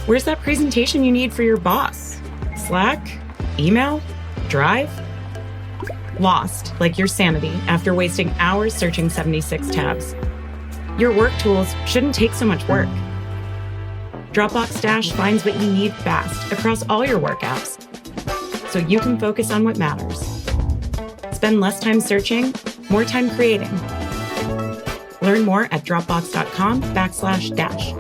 Where's that presentation you need for your boss? Slack? Email? Drive? Lost, like your sanity, after wasting hours searching 76 tabs. Your work tools shouldn't take so much work. Dropbox Dash finds what you need fast across all your work apps, so you can focus on what matters. Spend less time searching, more time creating. Learn more at dropbox.com/dash.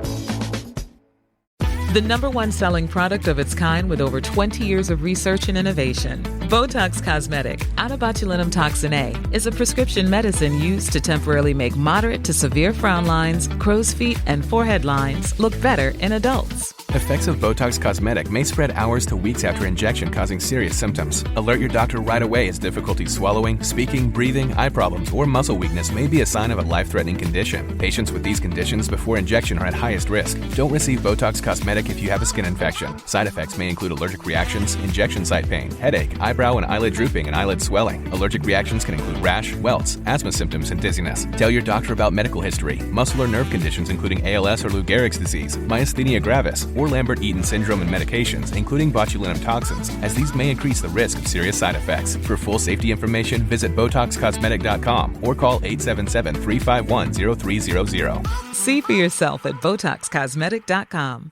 The #1 selling product of its kind with over 20 years of research and innovation. Botox Cosmetic, onabotulinum toxin A, is a prescription medicine used to temporarily make moderate to severe frown lines, crow's feet, and forehead lines look better in adults. Effects of Botox Cosmetic may spread hours to weeks after injection, causing serious symptoms. Alert your doctor right away as difficulty swallowing, speaking, breathing, eye problems, or muscle weakness may be a sign of a life-threatening condition. Patients with these conditions before injection are at highest risk. Don't receive Botox Cosmetic if you have a skin infection. Side effects may include allergic reactions, injection site pain, headache, eyebrow and eyelid drooping, and eyelid swelling. Allergic reactions can include rash, welts, asthma symptoms, and dizziness. Tell your doctor about medical history, muscle or nerve conditions including ALS or Lou Gehrig's disease, myasthenia gravis, or Lambert-Eaton syndrome and medications, including botulinum toxins, as these may increase the risk of serious side effects. For full safety information, visit BotoxCosmetic.com or call 877-351-0300. See for yourself at BotoxCosmetic.com.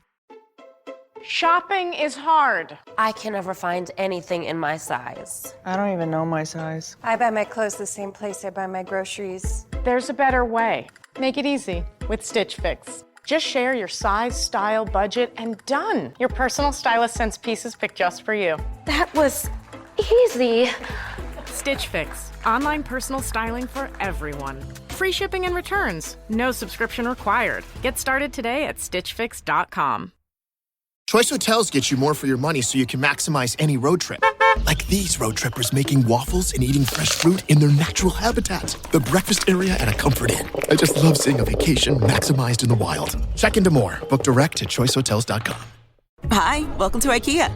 Shopping is hard. I can never find anything in my size. I don't even know my size. I buy my clothes the same place I buy my groceries. There's a better way. Make it easy with Stitch Fix. Just share your size, style, budget, and done. Your personal stylist sends pieces picked just for you. That was easy. Stitch Fix. Online personal styling for everyone. Free shipping and returns. No subscription required. Get started today at StitchFix.com. Choice Hotels gets you more for your money so you can maximize any road trip. Like these road trippers making waffles and eating fresh fruit in their natural habitat. The breakfast area at a Comfort Inn. I just love seeing a vacation maximized in the wild. Check into more. Book direct at choicehotels.com. Hi, welcome to IKEA.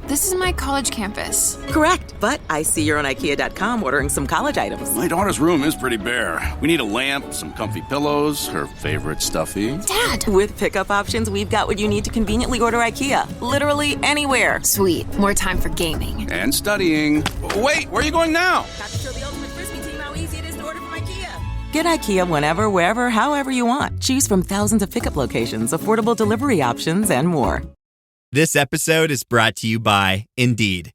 This is my college campus. Correct, but I see you're on IKEA.com ordering some college items. My daughter's room is pretty bare. We need a lamp, some comfy pillows, her favorite stuffy. Dad! With pickup options, we've got what you need to conveniently order IKEA. Literally anywhere. Sweet. More time for gaming. And studying. Wait, where are you going now? Got to show the ultimate Frisbee team how easy it is to order from IKEA. Get IKEA whenever, wherever, however you want. Choose from thousands of pickup locations, affordable delivery options, and more. This episode is brought to you by Indeed.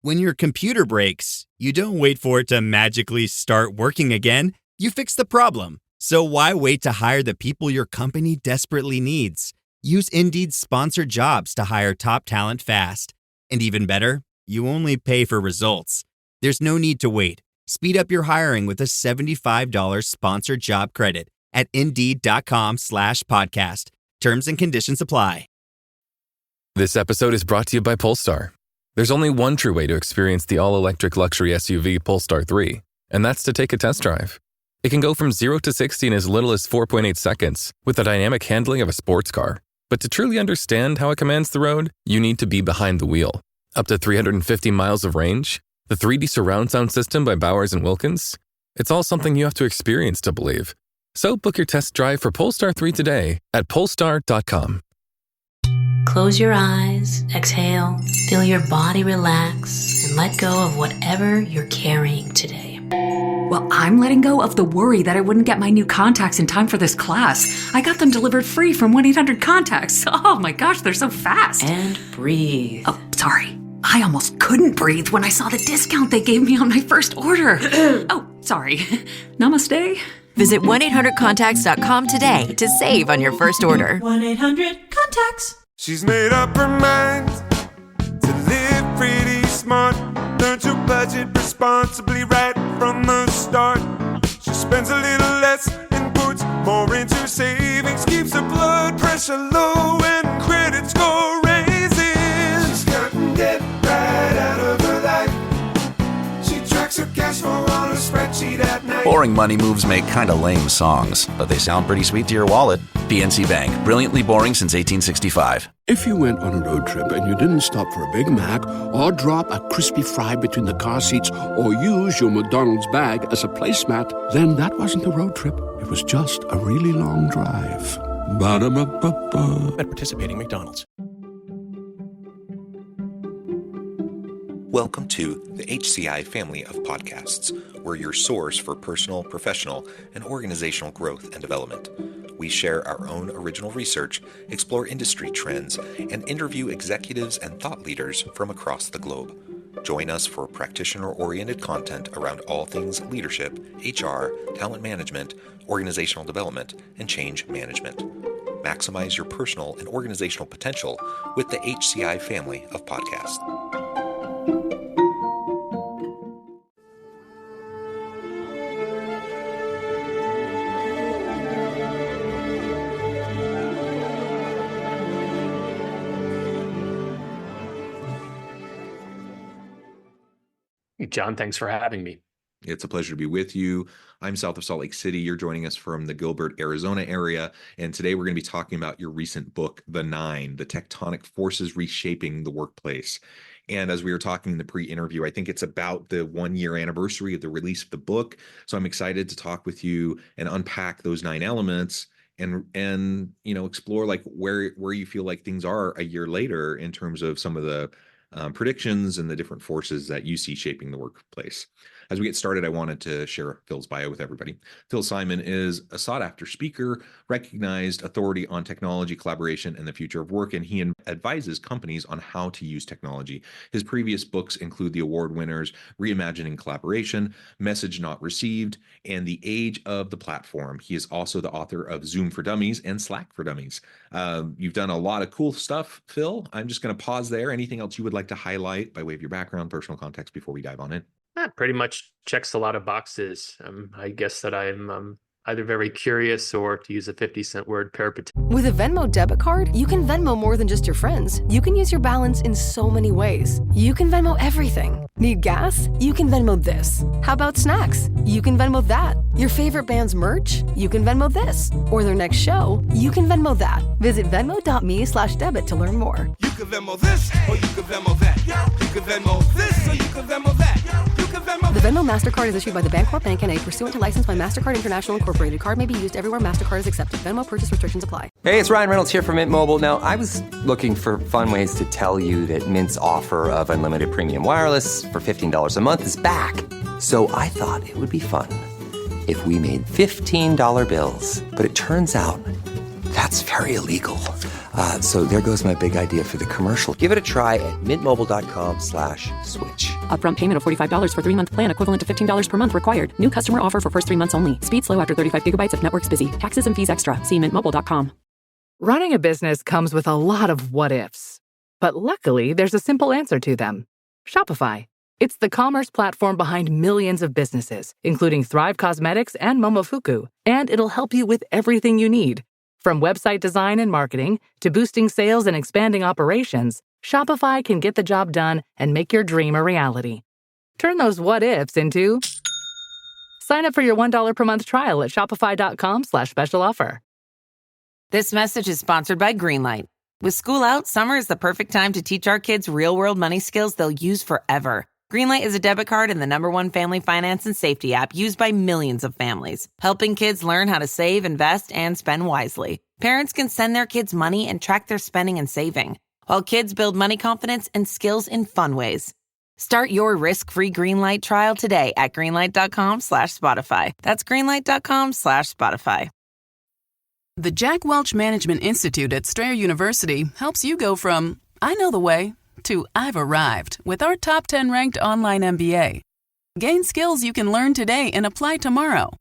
When your computer breaks, you don't wait for it to magically start working again. You fix the problem. So why wait to hire the people your company desperately needs? Use Indeed's sponsored jobs to hire top talent fast. And even better, you only pay for results. There's no need to wait. Speed up your hiring with a $75 sponsored job credit at Indeed.com/podcast. Terms and conditions apply. This episode is brought to you by Polestar. There's only one true way to experience the all-electric luxury SUV Polestar 3, and that's to take a test drive. It can go from 0 to 60 in as little as 4.8 seconds with the dynamic handling of a sports car. But to truly understand how it commands the road, you need to be behind the wheel. Up to 350 miles of range, the 3D surround sound system by Bowers & Wilkins. It's all something you have to experience to believe. So book your test drive for Polestar 3 today at Polestar.com. Close your eyes, exhale, feel your body relax, and let go of whatever you're carrying today. Well, I'm letting go of the worry that I wouldn't get my new contacts in time for this class. I got them delivered free from 1-800-CONTACTS. Oh my gosh, they're so fast. And breathe. Oh, sorry. I almost couldn't breathe when I saw the discount they gave me on my first order. Oh, sorry. Namaste. Visit 1-800-CONTACTS.com today to save on your first order. 1-800-CONTACTS. She's made up her mind to live pretty smart. Learn to budget responsibly right from the start. She spends a little less and puts more into savings. Keeps her blood pressure low and credit score raises. She's counting debt right out of her life. She tracks her cash flow on a spreadsheet at night. Boring money moves make kind of lame songs, but they sound pretty sweet to your wallet. PNC Bank, brilliantly boring since 1865. If you went on a road trip and you didn't stop for a Big Mac or drop a crispy fry between the car seats or use your McDonald's bag as a placemat, then that wasn't a road trip. It was just a really long drive. Ba-da-ba-ba-ba. At participating McDonald's. Welcome to the HCI family of podcasts. We're your source for personal, professional, and organizational growth and development. We share our own original research, explore industry trends, and interview executives and thought leaders from across the globe. Join us for practitioner-oriented content around all things leadership, HR, talent management, organizational development, and change management. Maximize your personal and organizational potential with the HCI family of podcasts. John, thanks for having me. It's a pleasure to be with you. I'm south of Salt Lake City. You're joining us from the Gilbert, Arizona area. And today we're going to be talking about your recent book, The Nine, The Tectonic Forces Reshaping the Workplace. And as we were talking in the pre-interview, I think it's about the 1-year anniversary of the release of the book. So I'm excited to talk with you and unpack those 9 elements and explore like where you feel like things are a year later in terms of some of the predictions and the different forces that you see shaping the workplace. As we get started, I wanted to share Phil's bio with everybody. Phil Simon is a sought-after speaker, recognized authority on technology, collaboration, and the future of work, and he advises companies on how to use technology. His previous books include the award winners Reimagining Collaboration, Message Not Received, and The Age of the Platform. He is also the author of Zoom for Dummies and Slack for Dummies. You've done a lot of cool stuff, Phil. I'm just going to pause there. Anything else you would like to highlight by way of your background, personal context before we dive on in? That pretty much checks a lot of boxes. I guess that I'm either very curious or, to use a 50-cent word, peripatetic. With a Venmo debit card, you can Venmo more than just your friends. You can use your balance in so many ways. You can Venmo everything. Need gas? You can Venmo this. How about snacks? You can Venmo that. Your favorite band's merch? You can Venmo this. Or their next show? You can Venmo that. Visit venmo.me/debit to learn more. You can Venmo this, or you can Venmo that. You can Venmo this, or you can Venmo that. The Venmo MasterCard is issued by the Bancorp Bank N.A. pursuant to license by MasterCard International Incorporated. Card may be used everywhere MasterCard is accepted. Venmo purchase restrictions apply. Hey, it's Ryan Reynolds here from Mint Mobile. Now, I was looking for fun ways to tell you that Mint's offer of unlimited premium wireless for $15 a month is back. So I thought it would be fun if we made $15 bills. But it turns out that's very illegal. So there goes my big idea for the commercial. Give it a try at mintmobile.com/switch. Upfront payment of $45 for 3-month plan equivalent to $15 per month required. New customer offer for first 3 months only. Speed slow after 35 gigabytes if network's busy. Taxes and fees extra. See mintmobile.com. Running a business comes with a lot of what-ifs. But luckily, there's a simple answer to them. Shopify. It's the commerce platform behind millions of businesses, including Thrive Cosmetics and Momofuku. And it'll help you with everything you need. From website design and marketing to boosting sales and expanding operations, Shopify can get the job done and make your dream a reality. Turn those what-ifs into... Sign up for your $1 per month trial at shopify.com/special offer. This message is sponsored by Greenlight. With school out, summer is the perfect time to teach our kids real-world money skills they'll use forever. Greenlight is a debit card and the #1 family finance and safety app used by millions of families, helping kids learn how to save, invest, and spend wisely. Parents can send their kids money and track their spending and saving, while kids build money confidence and skills in fun ways. Start your risk-free Greenlight trial today at greenlight.com/Spotify. That's greenlight.com/Spotify. The Jack Welch Management Institute at Strayer University helps you go from, I know the way, to I've arrived with our top 10 ranked online MBA. Gain skills you can learn today and apply tomorrow.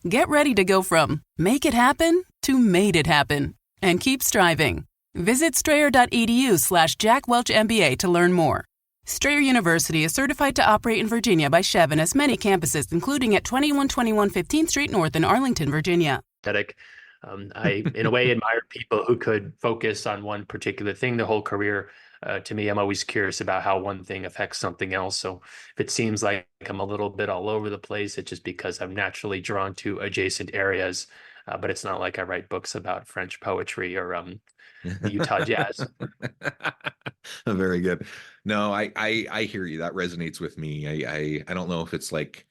Get ready to go from make it happen to made it happen and keep striving. Visit strayer.edu/Jack Welch MBA to learn more. Strayer University is certified to operate in Virginia by Chev and has many campuses, including at 2121 15th Street North in Arlington, Virginia. I, in a way, admire people who could focus on one particular thing their whole career. To me, I'm always curious about how one thing affects something else. So if it seems like I'm a little bit all over the place, it's just because I'm naturally drawn to adjacent areas. But it's not like I write books about French poetry or Utah jazz. Very good. No, I hear you. That resonates with me. I don't know if it's like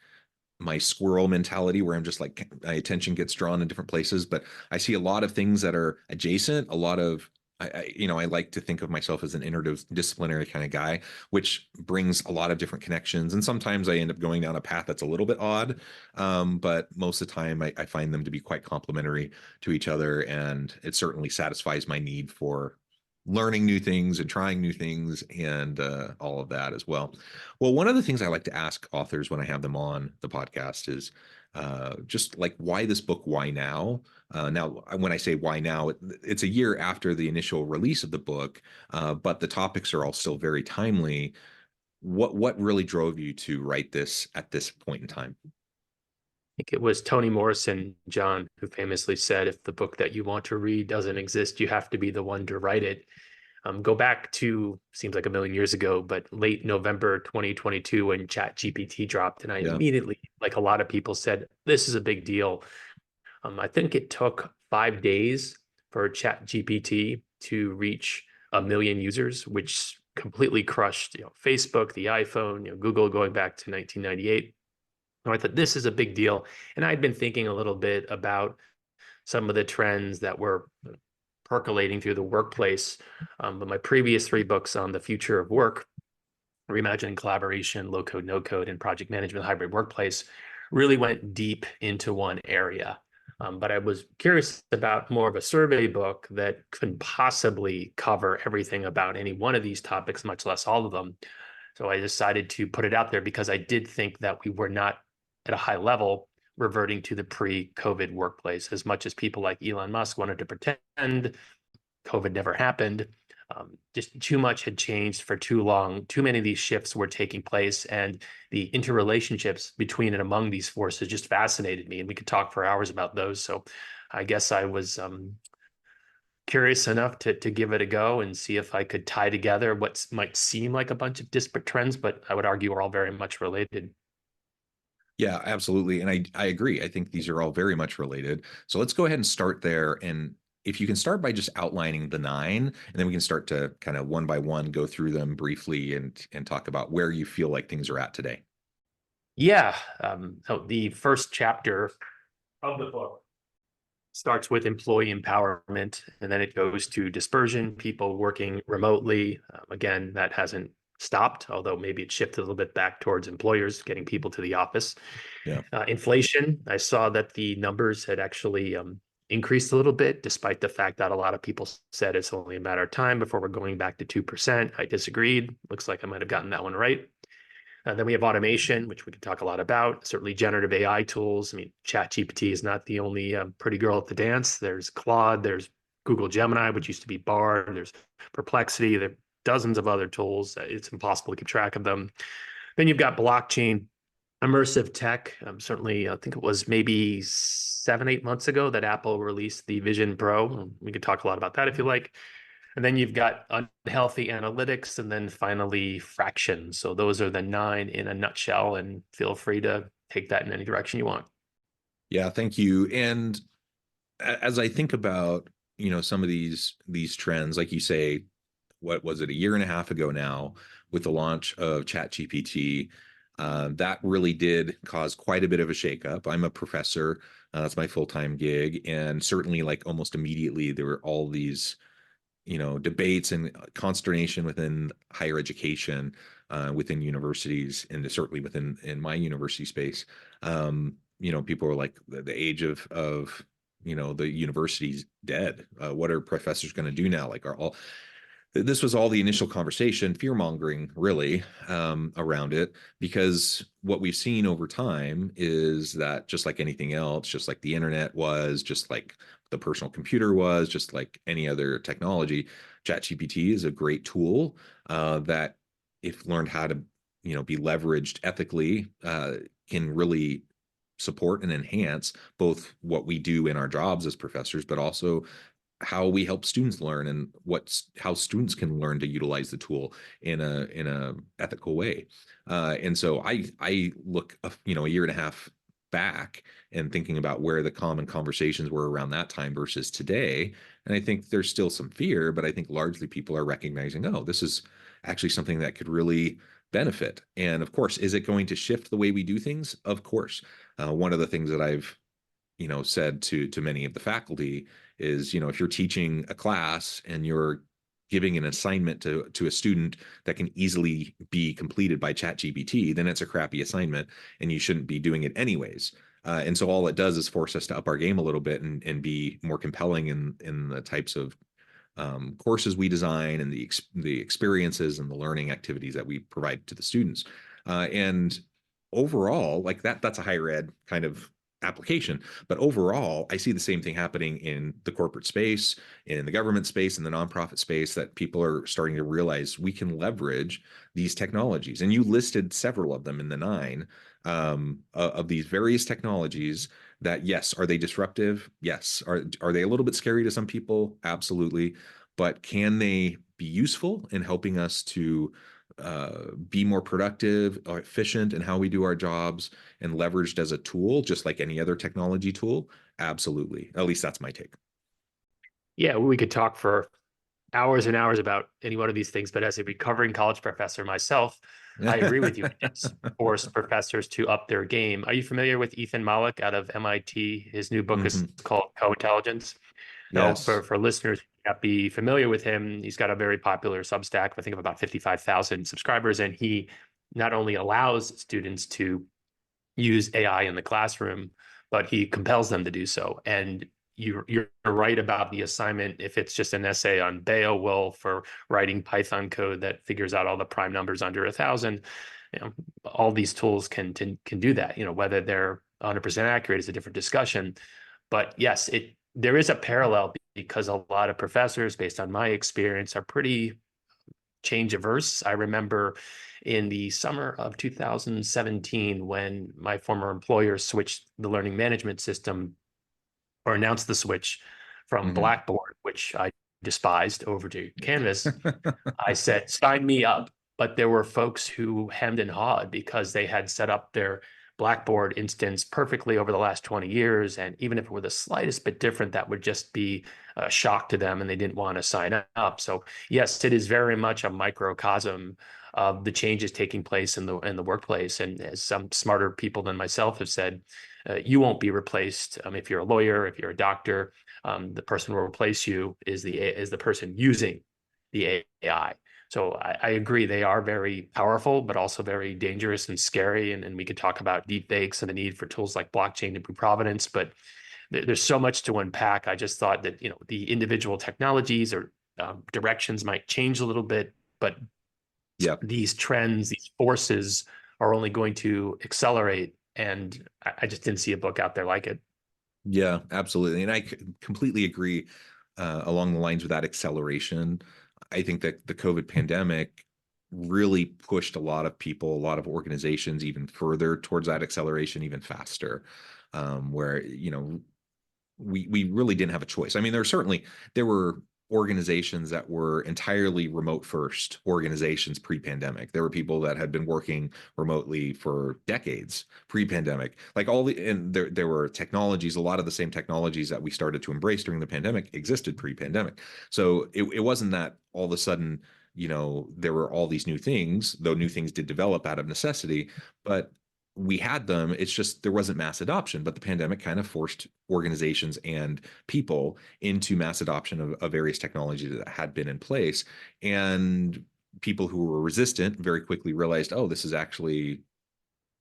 my squirrel mentality where I'm just like my attention gets drawn in different places, but I see a lot of things that are adjacent, a lot of I like to think of myself as an interdisciplinary kind of guy, which brings a lot of different connections. And sometimes I end up going down a path that's a little bit odd. But most of the time I find them to be quite complementary to each other. And it certainly satisfies my need for learning new things and trying new things and all of that as well. Well, one of the things I like to ask authors when I have them on the podcast is just like, why this book? Why now? Now, when I say why now, it's a year after the initial release of the book, but the topics are all still very timely. What really drove you to write this at this point in time? I think it was Toni Morrison, John, who famously said, if the book that you want to read doesn't exist, you have to be the one to write it. Go back to, seems like a million years ago, but late November 2022 when ChatGPT dropped. And I immediately, like a lot of people, said, this is a big deal. I think it took 5 days for ChatGPT to reach 1 million users, which completely crushed Facebook, the iPhone, Google going back to 1998. And I thought, this is a big deal. And I'd been thinking a little bit about some of the trends that were percolating through the workplace. But my previous 3 books on the future of work, Reimagining Collaboration, Low Code, No Code, and Project Management Hybrid Workplace, really went deep into one area. But I was curious about more of a survey book that couldn't possibly cover everything about any one of these topics, much less all of them. So I decided to put it out there because I did think that we were not at a high level reverting to the pre-COVID workplace. As much as people like Elon Musk wanted to pretend COVID never happened, just too much had changed for too long. Too many of these shifts were taking place, and the interrelationships between and among these forces just fascinated me. And we could talk for hours about those. So I guess I was curious enough to give it a go and see if I could tie together what might seem like a bunch of disparate trends, but I would argue are all very much related. Yeah, absolutely. And I agree. I think these are all very much related. So let's go ahead and start there. And if you can start by just outlining the 9, and then we can start to kind of one by one go through them briefly and talk about where you feel like things are at today. Yeah. So the first chapter of the book starts with employee empowerment, and then it goes to dispersion, people working remotely. Again, that hasn't stopped, although maybe it shifted a little bit back towards employers getting people to the office. Yeah. Inflation, I saw that the numbers had actually increased a little bit, despite the fact that a lot of people said it's only a matter of time before we're going back to 2%. I disagreed. Looks like I might have gotten that one right. Then we have automation, which we can talk a lot about. Certainly generative AI tools. I mean, ChatGPT is not the only pretty girl at the dance. There's Claude, there's Google Gemini, which used to be Bard, there's Perplexity, there are dozens of other tools. It's impossible to keep track of them. Then you've got blockchain, immersive tech. Certainly, I think it was maybe 7-8 months ago that Apple released the Vision Pro. We could talk a lot about that if you like. And then you've got unhealthy analytics, and then finally fractions. So those are the 9 in a nutshell, and feel free to take that in any direction you want. Yeah, thank you. And as I think about, some of these trends, like you say, what was it, 1.5 years ago now, with the launch of ChatGPT, that really did cause quite a bit of a shakeup. I'm a professor. That's my full-time gig. And certainly, like, almost immediately, there were all these debates and consternation within higher education, within universities, and certainly in my university space. People were like, the age of the university's dead. What are professors going to do now? This was all the initial conversation, fear-mongering, really, around it, because what we've seen over time is that, just like anything else, just like the internet was, just like the personal computer was, just like any other technology, ChatGPT is a great tool that, if learned how to be leveraged ethically, can really support and enhance both what we do in our jobs as professors, but also how we help students learn, and how students can learn to utilize the tool in a ethical way. And so I look 1.5 years back and thinking about where the common conversations were around that time versus today. And I think there's still some fear, but I think largely people are recognizing, oh, this is actually something that could really benefit. And of course, is it going to shift the way we do things? Of course. One of the things that I've said to many of the faculty is, if you're teaching a class and you're giving an assignment to a student that can easily be completed by ChatGPT, then it's a crappy assignment and you shouldn't be doing it anyways. And so all it does is force us to up our game a little bit and be more compelling in the types of courses we design and the experiences and the learning activities that we provide to the students. And overall, like that's a higher ed kind of application. But overall, I see the same thing happening in the corporate space, in the government space, in the nonprofit space, that people are starting to realize we can leverage these technologies. And you listed several of them in the 9 of these various technologies that, yes, are they disruptive? Yes. Are they a little bit scary to some people? Absolutely. But can they be useful in helping us to be more productive or efficient in how we do our jobs and leveraged as a tool, just like any other technology tool? Absolutely. At least that's my take. Yeah, we could talk for hours and hours about any one of these things, but as a recovering college professor myself, I agree with you. It's forced professors to up their game. Are you familiar with Ethan Mollick out of MIT? His new book is called Co-Intelligence. Yes. Now, for listeners who may not be familiar with him, he's got a very popular Substack, I think of about 55,000 subscribers, and he not only allows students to use AI in the classroom, but he compels them to do so. And you're right about the assignment. If it's just an essay on Beowulf or writing Python code that figures out all the prime numbers under 1,000, all these tools can do that. Whether they're 100% accurate is a different discussion. But yes, there is a parallel, because a lot of professors, based on my experience, are pretty change averse. I remember in the summer of 2017, when my former employer switched the learning management system, or announced the switch from Blackboard, which I despised, over to Canvas. I said, sign me up. But there were folks who hemmed and hawed because they had set up their Blackboard instance perfectly over the last 20 years. And even if it were the slightest bit different, that would just be a shock to them, and they didn't want to sign up. So yes, it is very much a microcosm of the changes taking place in the workplace. And as some smarter people than myself have said, you won't be replaced. If you're a lawyer, if you're a doctor, the person who will replace you is the person using the AI. So I agree, they are very powerful, but also very dangerous and scary. And we could talk about deep fakes and the need for tools like blockchain and provenance, but there's so much to unpack. I just thought that the individual technologies or directions might change a little bit, but these trends, these forces are only going to accelerate. And I just didn't see a book out there like it. Yeah, absolutely. And I completely agree along the lines of that acceleration. I think that the COVID pandemic really pushed a lot of people, a lot of organizations even further towards that acceleration, even faster, where, we really didn't have a choice. I mean, there were organizations that were entirely remote first organizations pre-pandemic. There were people that had been working remotely for decades pre-pandemic. And there were technologies, a lot of the same technologies that we started to embrace during the pandemic existed pre-pandemic. So it wasn't that all of a sudden, there were all these new things, though new things did develop out of necessity, but we had them. It's just there wasn't mass adoption, but the pandemic kind of forced organizations and people into mass adoption of various technologies that had been in place. And people who were resistant very quickly realized, oh, this is actually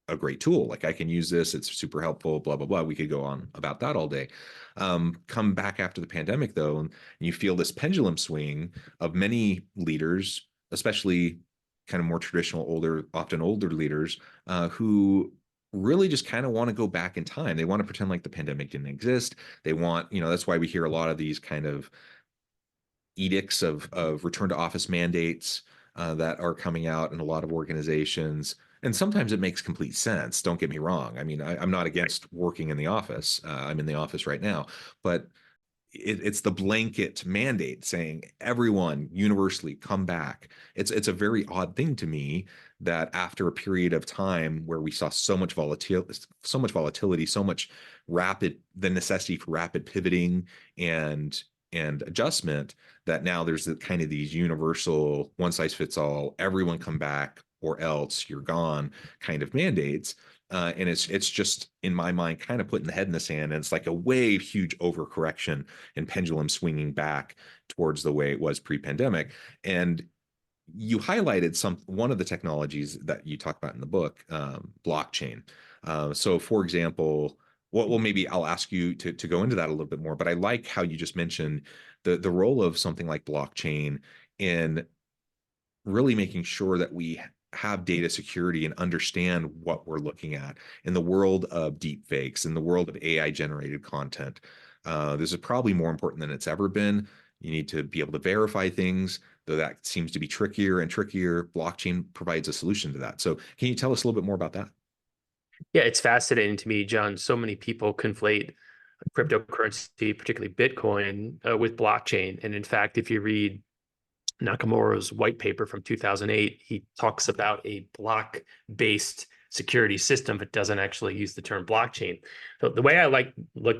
a great tool. Like, I can use this. It's super helpful, blah, blah, blah. We could go on about that all day. Come back after the pandemic, though, and you feel this pendulum swing of many leaders, especially kind of more traditional, often older leaders who really just kind of want to go back in time. They want to pretend like the pandemic didn't exist. They want, that's why we hear a lot of these kind of edicts of return to office mandates that are coming out in a lot of organizations. And sometimes it makes complete sense. Don't get me wrong. I mean, I'm not against working in the office. I'm in the office right now, but it's the blanket mandate saying everyone universally come back. It's a very odd thing to me that after a period of time where we saw so much volatility, so much the necessity for rapid pivoting and adjustment, that now there's kind of these universal one size fits all, everyone come back or else you're gone kind of mandates. And it's just, in my mind, kind of putting the head in the sand. And it's like a way huge overcorrection and pendulum swinging back towards the way it was pre-pandemic. And you highlighted one of the technologies that you talk about in the book, blockchain. So for example, well, maybe I'll ask you to go into that a little bit more, but I like how you just mentioned the role of something like blockchain in really making sure that we have data security and understand what we're looking at in the world of deep fakes, in the world of AI generated content. This is probably more important than it's ever been. You need to be able to verify things, though that seems to be trickier and trickier. Blockchain provides a solution to that. So can you tell us a little bit more about that? Yeah, it's fascinating to me, John. So many people conflate cryptocurrency, particularly Bitcoin, with blockchain. And in fact, if you read Nakamura's white paper from 2008, he talks about a block-based security system, but doesn't actually use the term blockchain. So the way I like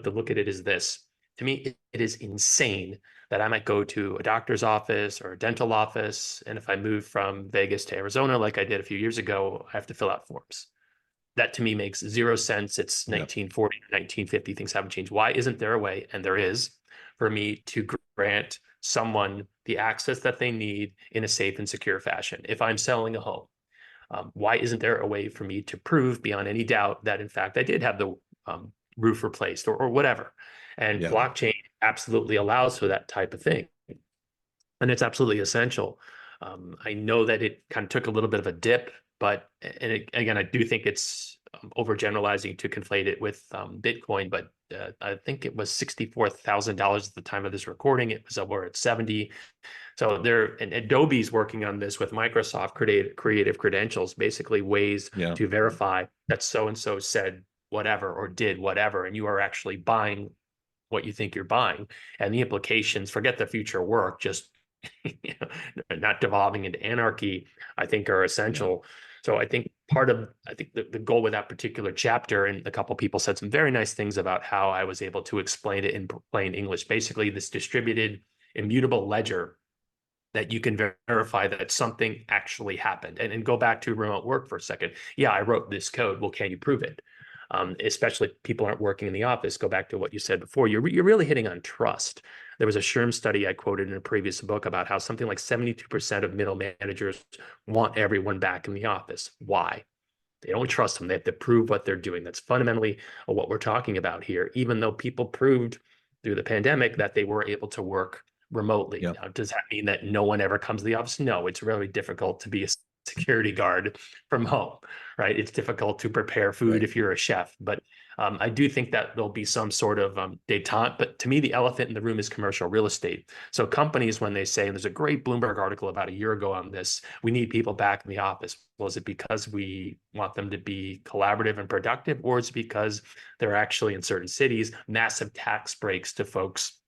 to look at it is this. To me, it is insane that I might go to a doctor's office or a dental office, and if I move from Vegas to Arizona, like I did a few years ago, I have to fill out forms. That to me makes zero sense. It's 1940, 1950, things haven't changed. Why isn't there a way, and there is, for me to grant someone the access that they need in a safe and secure fashion? If I'm selling a home, why isn't there a way for me to prove beyond any doubt that in fact I did have the roof replaced or whatever? And blockchain absolutely allows for that type of thing. And it's absolutely essential. I know that it kind of took a little bit of a dip, but again, I do think it's overgeneralizing to conflate it with Bitcoin, but I think it was $64,000 at the time of this recording. It was over at 70. So and Adobe's working on this with Microsoft creative credentials, basically ways to verify that so-and-so said whatever or did whatever, and you are actually buying what you think you're buying. And the implications, forget the future work, just not devolving into anarchy, I think are essential. So I think the goal with that particular chapter, and a couple people said some very nice things about how I was able to explain it in plain English, basically this distributed immutable ledger that you can verify that something actually happened. And go back to remote work for a second. Yeah, I wrote this code. Well, can you prove it? Especially if people aren't working in the office. Go back to what you said before. You're really hitting on trust. There was a SHRM study I quoted in a previous book about how something like 72% of middle managers want everyone back in the office. Why? They don't trust them. They have to prove what they're doing. That's fundamentally what we're talking about here, even though people proved through the pandemic that they were able to work remotely. Now, does that mean that no one ever comes to the office? No, it's really difficult to be a security guard from home, right? It's difficult to prepare food if you're a chef, but I do think that there'll be some sort of detente. But to me, the elephant in the room is commercial real estate. So companies, when they say, and there's a great Bloomberg article about a year ago on this, we need people back in the office. Well, is it because we want them to be collaborative and productive, or is it because there are actually in certain cities massive tax breaks to folks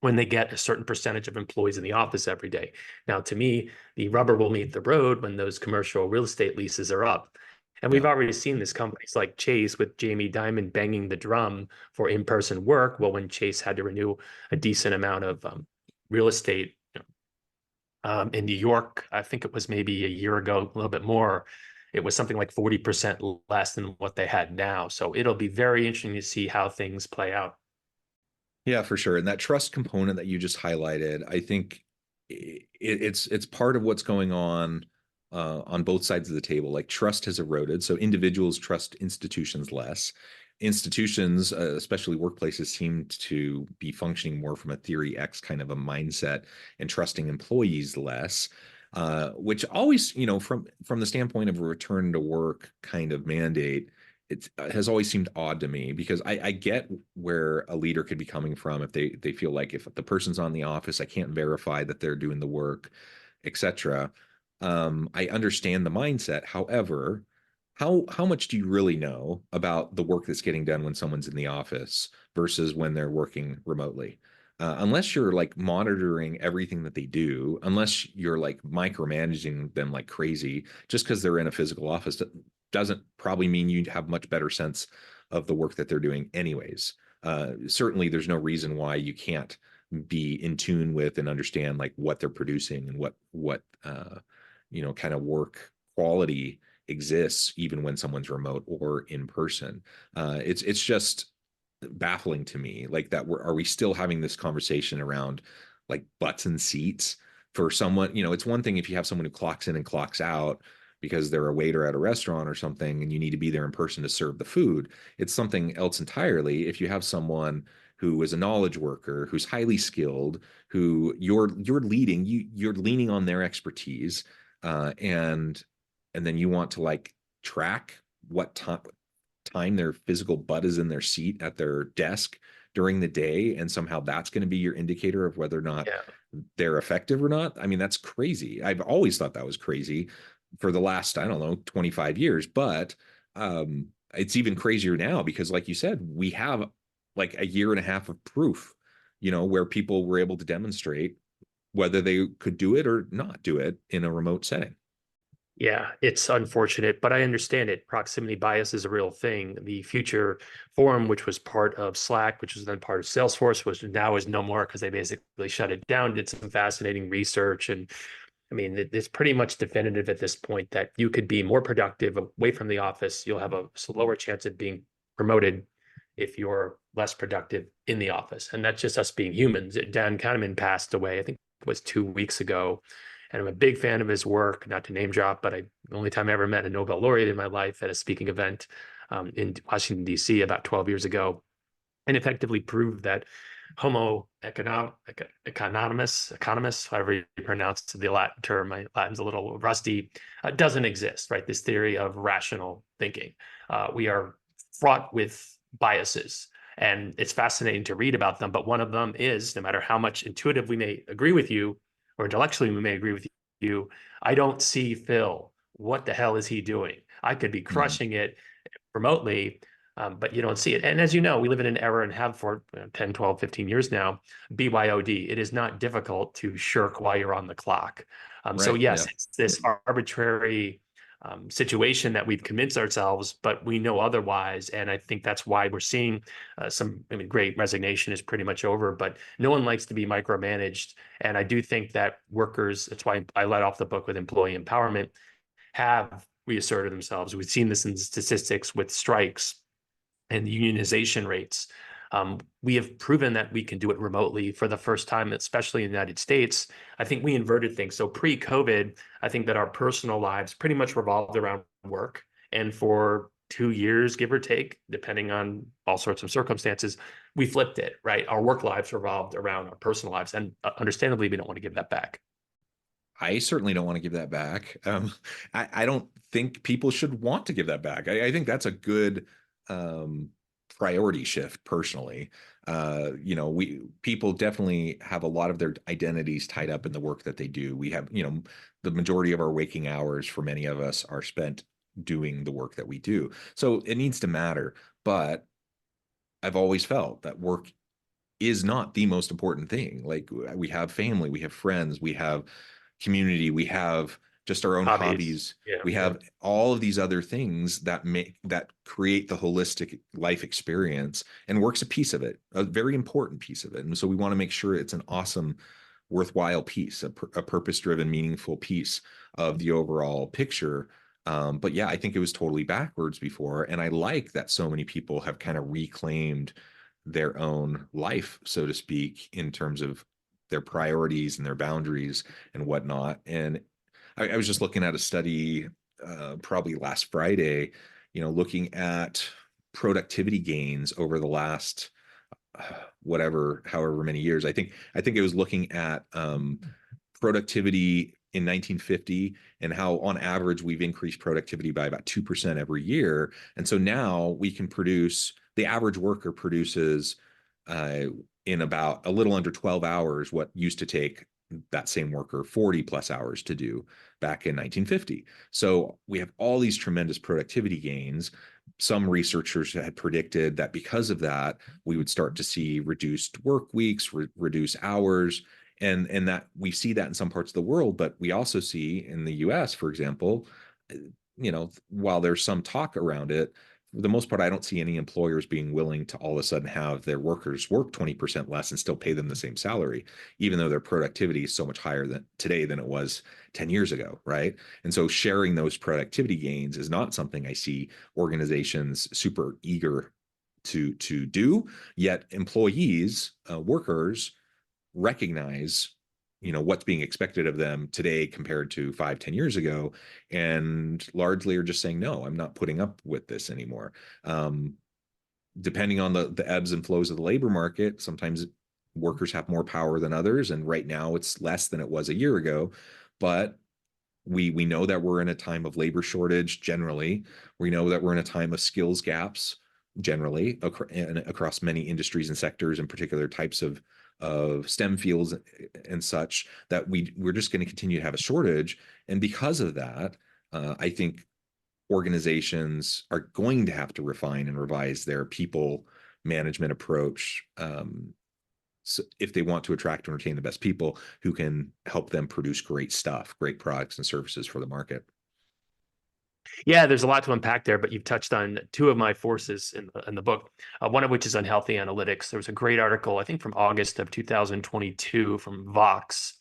when they get a certain percentage of employees in the office every day? Now, to me, the rubber will meet the road when those commercial real estate leases are up. And we've already seen this, companies like Chase with Jamie Dimon banging the drum for in-person work. Well, when Chase had to renew a decent amount of real estate in New York, I think it was maybe a year ago, a little bit more, it was something like 40% less than what they had now. So it'll be very interesting to see how things play out. Yeah, for sure. And that trust component that you just highlighted, I think it's part of what's going on both sides of the table. Like, trust has eroded. So individuals trust institutions less. Institutions, especially workplaces, seem to be functioning more from a theory X kind of a mindset and trusting employees less, which always, from the standpoint of a return to work kind of mandate, it has always seemed odd to me, because I get where a leader could be coming from if they feel like if the person's on the office, I can't verify that they're doing the work, etc. I understand the mindset. However, how much do you really know about the work that's getting done when someone's in the office versus when they're working remotely? Unless you're like monitoring everything that they do, unless you're like micromanaging them like crazy, just because they're in a physical office doesn't probably mean you have much better sense of the work that they're doing anyways. Certainly there's no reason why you can't be in tune with and understand like what they're producing and what kind of work quality exists even when someone's remote or in person. It's just baffling to me, like that are we still having this conversation around like butts and seats for someone? It's one thing if you have someone who clocks in and clocks out because they're a waiter at a restaurant or something and you need to be there in person to serve the food. It's something else entirely if you have someone who is a knowledge worker, who's highly skilled, who you're leaning on their expertise, and then you want to like track what time their physical butt is in their seat at their desk during the day, and somehow that's going to be your indicator of whether or not they're effective or not. I mean, that's crazy. I've always thought that was crazy for the last, I don't know, 25 years, but it's even crazier now because like you said, we have like a year and a half of proof, where people were able to demonstrate whether they could do it or not do it in a remote setting. Yeah, it's unfortunate, but I understand it. Proximity bias is a real thing. The Future Forum, which was part of Slack, which was then part of Salesforce, which now is no more because they basically shut it down, did some fascinating research. And I mean, it's pretty much definitive at this point that you could be more productive away from the office. You'll have a lower chance of being promoted if you're less productive in the office. And that's just us being humans. Dan Kahneman passed away, I think it was 2 weeks ago. And I'm a big fan of his work, not to name drop, but the only time I ever met a Nobel laureate in my life at a speaking event in Washington, D.C. about 12 years ago, and effectively proved that homo economist, however you pronounce the Latin term, my Latin's a little rusty, doesn't exist, right? This theory of rational thinking. We are fraught with biases, and it's fascinating to read about them, but one of them is, no matter how much intuitive we may agree with you, or intellectually we may agree with you, I don't see Phil. What the hell is he doing? I could be crushing it remotely, but you don't see it. And as you know, we live in an era and have for 10, 12, 15 years now, BYOD. It is not difficult to shirk while you're on the clock. So yes, it's this arbitrary situation that we've convinced ourselves, but we know otherwise. And I think that's why we're seeing great resignation is pretty much over, but no one likes to be micromanaged. And I do think that workers, that's why I led off the book with employee empowerment, have reasserted themselves. We've seen this in statistics with strikes and unionization rates. We have proven that we can do it remotely for the first time, especially in the United States. I think we inverted things. So pre-COVID, I think that our personal lives pretty much revolved around work. And for 2 years, give or take, depending on all sorts of circumstances, we flipped it, right? Our work lives revolved around our personal lives. And understandably, we don't want to give that back. I certainly don't want to give that back. I don't think people should want to give that back. I think that's a good priority shift personally. People definitely have a lot of their identities tied up in the work that they do. We have, the majority of our waking hours for many of us are spent doing the work that we do. So it needs to matter. But I've always felt that work is not the most important thing. Like we have family, we have friends, we have community, we have just our own hobbies. We have all of these other things that create the holistic life experience, and work's a piece of it, a very important piece of it. And so we want to make sure it's an awesome, worthwhile piece, a purpose-driven, meaningful piece of the overall picture. But yeah, I think it was totally backwards before. And I like that so many people have kind of reclaimed their own life, so to speak, in terms of their priorities and their boundaries and whatnot. And I was just looking at a study probably last Friday, looking at productivity gains over the last however many years. I think it was looking at productivity in 1950 and how on average we've increased productivity by about 2% every year. And so now we can produce, the average worker produces in about a little under 12 hours what used to take that same worker 40 plus hours to do back in 1950. So we have all these tremendous productivity gains. Some researchers had predicted that because of that, we would start to see reduced work weeks, reduced hours, and that we see that in some parts of the world. But we also see in the US, for example, while there's some talk around it, the most part, I don't see any employers being willing to all of a sudden have their workers work 20% less and still pay them the same salary, even though their productivity is so much higher today than it was 10 years ago, right? And so sharing those productivity gains is not something I see organizations super eager to do. Yet employees, workers recognize what's being expected of them today compared to 5-10 years ago, and largely are just saying, no, I'm not putting up with this anymore. Depending on the ebbs and flows of the labor market, sometimes workers have more power than others, and right now it's less than it was a year ago. But we know that we're in a time of labor shortage generally. We know that we're in a time of skills gaps generally across many industries and sectors, and particular types of STEM fields and such, that we're just going to continue to have a shortage. And because of that, I think organizations are going to have to refine and revise their people management approach, so if they want to attract and retain the best people who can help them produce great stuff, great products and services for the market. Yeah, there's a lot to unpack there, but you've touched on two of my forces in the book, one of which is unhealthy analytics. There was a great article, I think from August of 2022 from Vox.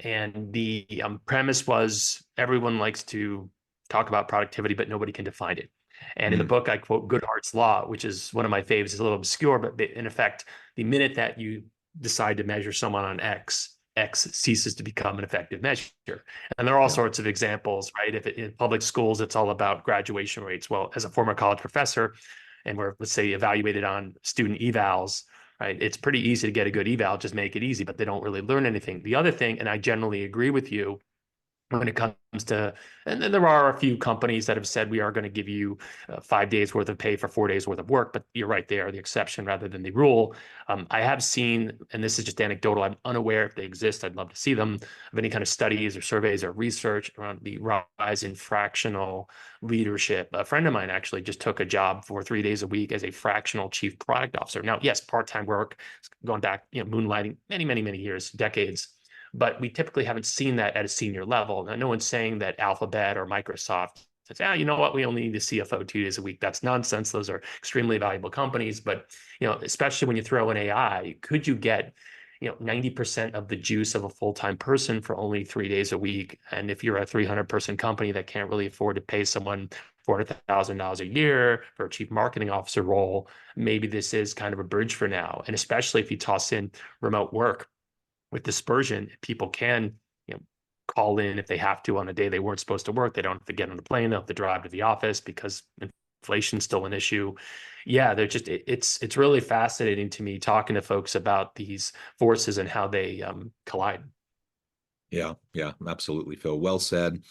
And the premise was everyone likes to talk about productivity, but nobody can define it. And in the book, I quote Goodhart's Law, which is one of my faves. It's a little obscure, but in effect, the minute that you decide to measure someone on X ceases to become an effective measure. And there are all sorts of examples, right? If in public schools, it's all about graduation rates. Well, as a former college professor, and we're, let's say, evaluated on student evals, right? It's pretty easy to get a good eval, just make it easy, but they don't really learn anything. The other thing, and I generally agree with you, when it comes to, and then there are a few companies that have said we are going to give you 5 days worth of pay for 4 days worth of work, but you're right, they are the exception rather than the rule. I have seen, and this is just anecdotal, I'm unaware if they exist, I'd love to see them, of any kind of studies or surveys or research around the rise in fractional leadership. A friend of mine actually just took a job for 3 days a week as a fractional chief product officer. Now, yes, part-time work, going back, moonlighting many years, decades. But we typically haven't seen that at a senior level. Now, no one's saying that Alphabet or Microsoft says, you know what, we only need a CFO 2 days a week. That's nonsense. Those are extremely valuable companies. But, especially when you throw in AI, could you get, 90% of the juice of a full-time person for only 3 days a week? And if you're a 300-person company that can't really afford to pay someone $400,000 a year for a chief marketing officer role, maybe this is kind of a bridge for now. And especially if you toss in remote work. With dispersion, people can, call in if they have to on a day they weren't supposed to work. They don't have to get on the plane. They'll have to drive to the office because inflation's still an issue. Yeah, they're just, it's really fascinating to me talking to folks about these forces and how they collide. Yeah, absolutely, Phil. Well said.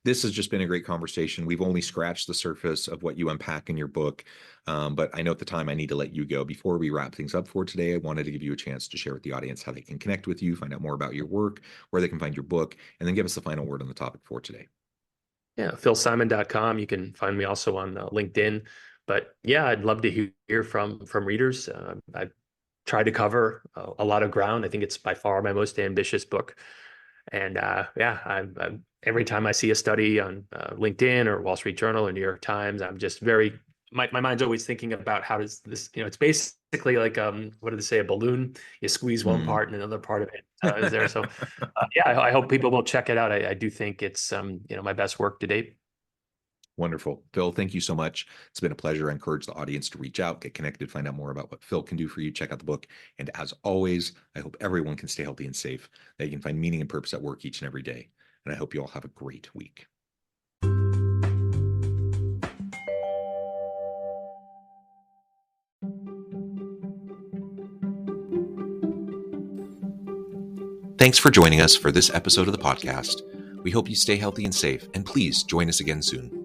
This has just been a great conversation. We've only scratched the surface of what you unpack in your book, but I know at the time I need to let you go. Before we wrap things up for today, I wanted to give you a chance to share with the audience how they can connect with you, find out more about your work, where they can find your book, and then give us the final word on the topic for today. Yeah, philsimon.com. You can find me also on LinkedIn. But yeah, I'd love to hear from readers. I've tried to cover a lot of ground. I think it's by far my most ambitious book. And I'm every time I see a study on LinkedIn or Wall Street Journal or New York Times, I'm just my mind's always thinking about how does this, it's basically like, what do they say, a balloon? You squeeze one part and another part of it is there. So I hope people will check it out. I do think it's, my best work to date. Wonderful. Phil, thank you so much. It's been a pleasure. I encourage the audience to reach out, get connected, find out more about what Phil can do for you. Check out the book. And as always, I hope everyone can stay healthy and safe, that you can find meaning and purpose at work each and every day. And I hope you all have a great week. Thanks for joining us for this episode of the podcast. We hope you stay healthy and safe, and please join us again soon.